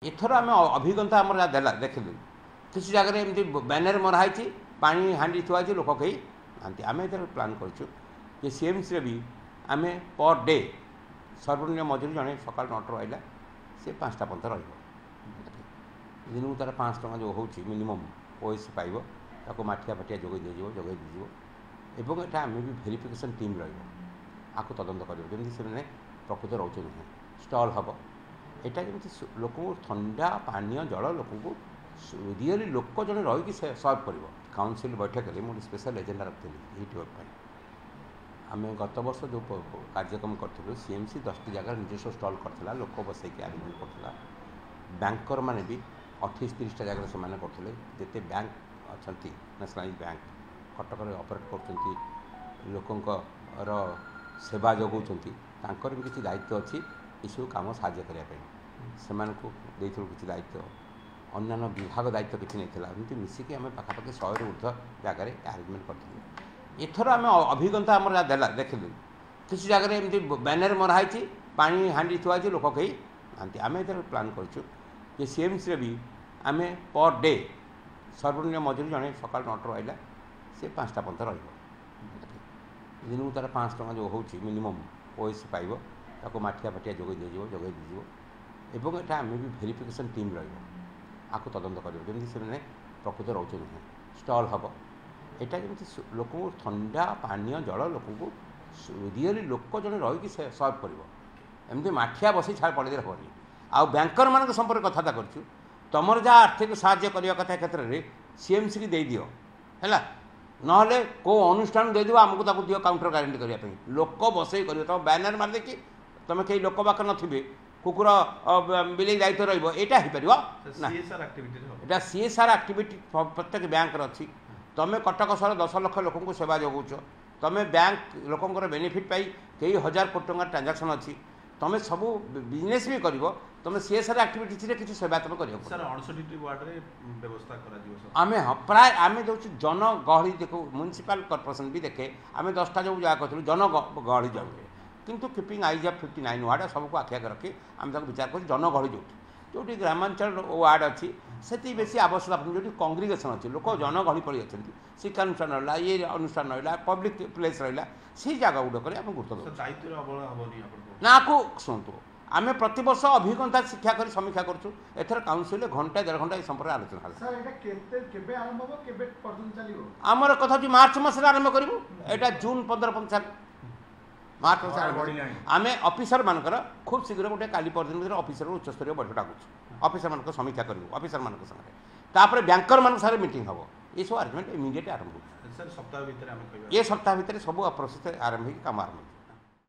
एथर आम अभिज्ञता आम देखिलु किसी जगह एमती बैनर मराई पानी हांडी थुआ लोक कहीं नाती आम ए प्लां कर सीएमसी भी आम पर डे सर्वनिम्न मजूरी जड़े सकाल 9 आइला सी 5टा पर्यंत दिन को तार 5 टका जो हो मिनिमम ओएस पाइब ताको माठिया फाटिया जोगे दिजो एटा आम भी भेरिफिकेशन टीम रहा तदंत कर प्रकृत रोच नुहे स्टल हम एटा जमी लोक ठंडा पानीय जल लोक रियली लोक जड़े रही सर्व कर काउनसिल बैठक में मुझे स्पेशल एजेंडा रखी यूट्यूब आम गत वर्ष जो कार्यक्रम करूँ सीएमसी 10टी जगह निजस्व स्टल करता लोक बसैक आरेंजमेंट करता बैंकर मैंने भी 28-30टा जगह से करते जिते बैंक अच्छा नेशनलाइज बैंक कटक ऑपरेट कर लोकंर सेवा जगाउंट भी किसी दायित्व अच्छी यू कम साज्य करने से किसी दायित्व अन्य विभाग दायित्व किसी नहीं मिसिकी आम पाखापाखि 100 ऊर्ध्व जगार आरेंजमेंट कर एथर आम अभिज्ञता आम देखिलु किसी जगह एमती बैनर मराई पानी हांडी थुआ लोक कहीं नाती आम ए प्लां कर सीएमसी भी आम पर डे सर्वनिम्न मजूरी जड़े सकाल 9 आइला सी 5टा पर्यंत दिन को तार 5 टका जो हो मिनिमम ओएस पाइब ताको माठिया फाटिया जोगे दिजो एटा आम भी भेरिफिकेशन टीम रहा तदंत कर प्रकृत रोच नुहे स्टल हम एटा जमी लोक ठंडा पानीय जल लोक रियली लोक जड़े रही सर्व कर एमती माठिया बस छाड़ पड़े हेनी आउ बैंकर मान संपर्क कथा कर तुमर जहाँ आर्थिक साहाय्य करने कथा क्षेत्र में सीएमसी की दे दियो है ना कौ अनुष्ठान दे दियो आमको दियो काउंटर गारंटी करने लोक बसई कर तुम बैनर मार देखिए तुम कहीं लोक पाख न कुकुर बिले दायित्व रहा सीएसआर एक्टिविटी प्रत्येक बैंक अच्छी तुम कटक सहर 10 लाख लोक सेवा जगाऊच तुम बैंक लोकर बेनिफिट पाई कई 1000 कोटी टंका ट्रांजाक्शन अच्छी तुम सब बिजनेस भी कर तुम सीएसआर एक्टिविटी किसी सेवा तुम कर आम हाँ प्राय आम जो जन गहली देखो म्युनिसिपल कॉर्पोरेशन भी देखे आम 10टा जो जगह कहूँ जन गहली जाऊे किंतु कीपिंग आइज ऑफ 59 वार्ड सबको आखि आगे रखी आम विचार कर जन गहली जो ग्रामांचल वार्ड अच्छी से बेसी आवश्यकता जो कंग्रिगेशन अच्छी लोक जन गहली पड़ी अच्छा शिक्षा अनुष्ठान रहा ये अनुष्ठान रहा पब्लिक प्लेस रहा से जगह गुड़क आम गुरुत्व ना को शुणु आम प्रत वर्ष अभिज्ञता शिक्षा कर समीक्षा करूँ एथर काउनसिल घंटा 1.5 घंटा संपर्क आलोचना आमर कथा मार्च मस आरंभ करूँ यहाँ जून 15 मार्च मस आम अफिसर मानकर खूब शीघ्र गोटे काली परदिन भर अफिसर उच्चस्तरीय बैठक डाकुँ अफिसर मान समीक्षा करूँ अफिसर मान सागर बैंकर मान सारे मीटिंग हम ये सब आरेंजमेंट इमिडिएट आरंभ हो सप्ताह भितर सब प्रोसेस आरंभ काम आरंभ